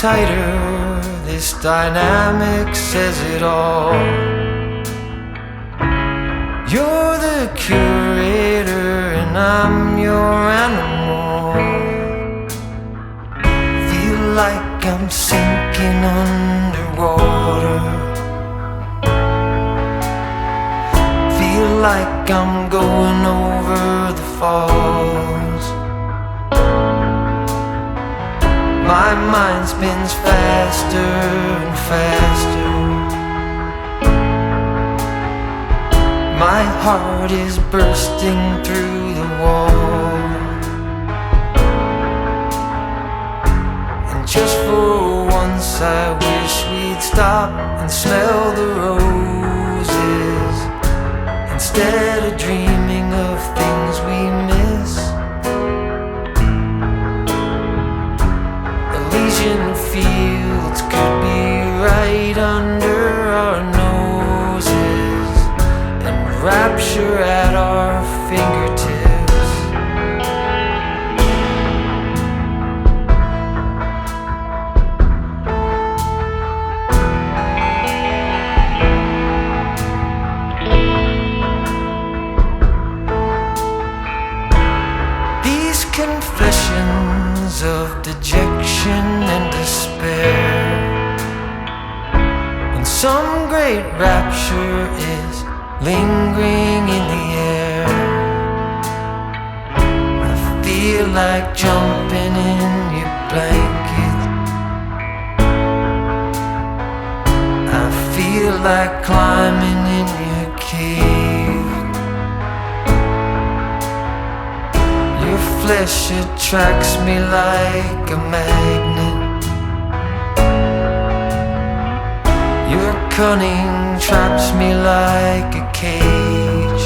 tighter, this dynamic says it all. You're the curator and I'm your animal. Feel like I'm sinking underwater. Feel like I'm going over the falls. My mind spins faster and faster. My heart is bursting through the wall. And just for once I wish we'd stop and smell the roses, instead of dreaming of things we miss. Elysian fields could be right under our noses, and rapture at our fingertips. These confessions of dejection and despair, when some great rapture is lingering in the air, I feel like jumping in your blanket. I feel like climbing in your cave. Your flesh attracts me like a magnet. Your cunning traps me like a cage.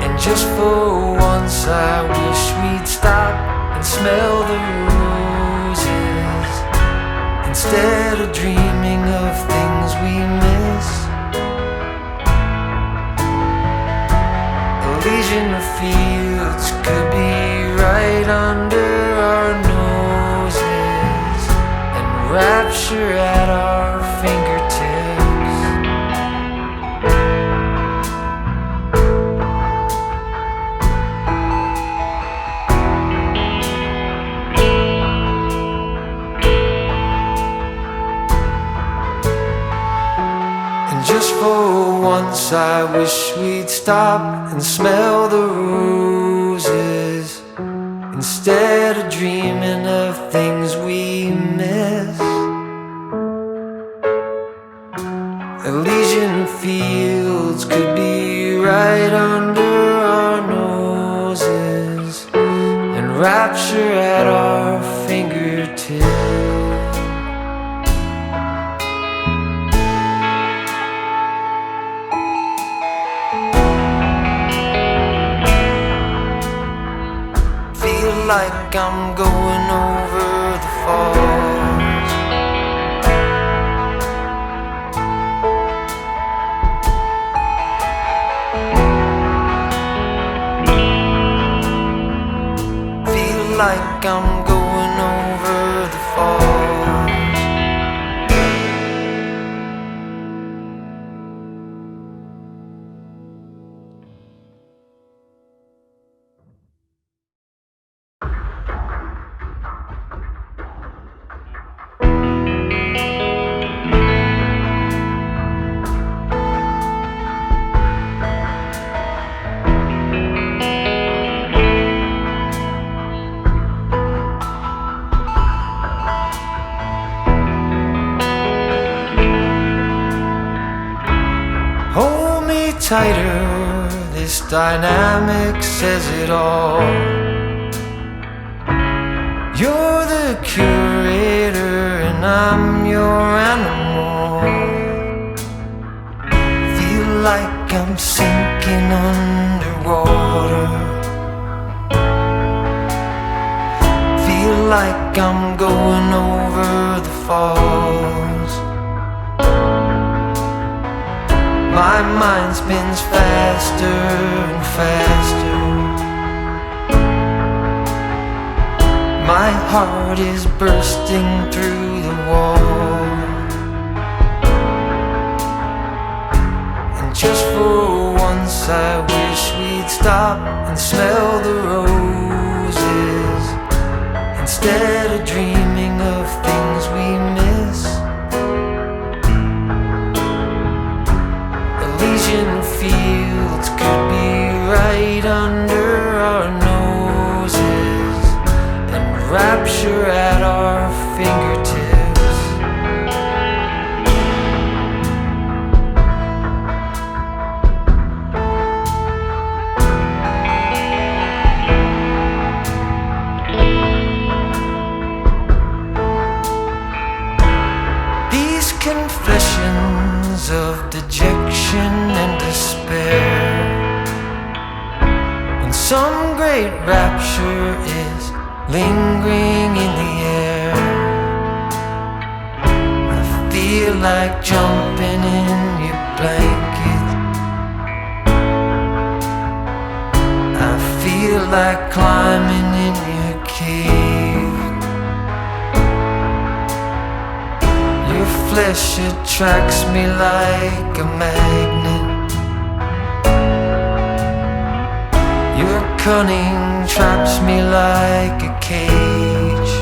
And just for once I wish we'd stop and smell the roses, instead of dreaming of things we miss. Elysian fields could be right under our noses, and rapture at our fingertips. And just for once I wish we'd stop and smell the roses, instead of dreaming of things we miss. Elysian fields could be right under our noses, and rapture at our fingertips. Feel like I'm going over the falls. Feel like I'm going over the falls. Tighter, this dynamic says it all. You're the curator and I'm your animal. Feel like I'm sinking underwater. Feel like I'm going over the falls. My mind spins faster and faster. My heart is bursting through the wall. And just for once I wish we'd stop and smell the roses, instead of dreaming of things we miss. Elysian fields could be right under our noses, and rapture at our fingertips. Confessions of dejection and despair, when some great rapture is lingering in the air. I feel like jumping in your blanket. I feel like climbing in your cave. Flesh attracts me like a magnet. Your cunning traps me like a cage.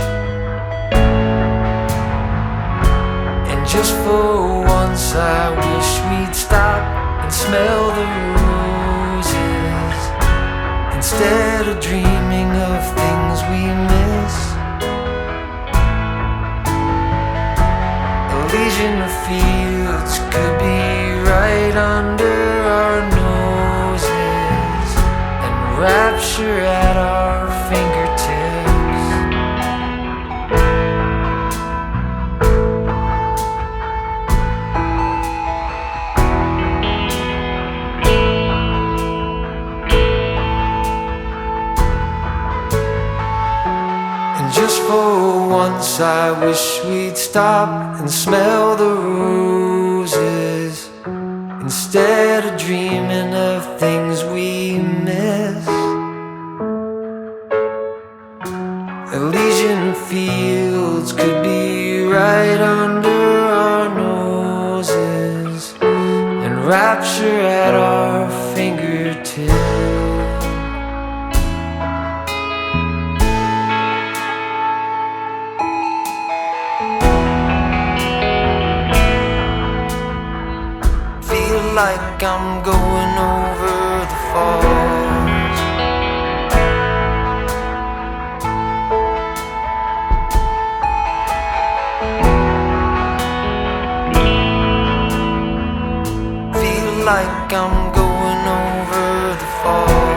And just for once I wish we'd stop and smell the roses, instead of dreaming of things we miss. Elysian fields could be right under our noses, and rapture at our fingertips. And just for once I wish we'd stop and smell the roses, instead of dreaming of things we miss. Elysian fields could be right under our noses, and rapture at our fingertips. Like I'm going over the falls. Feel like I'm going over the falls.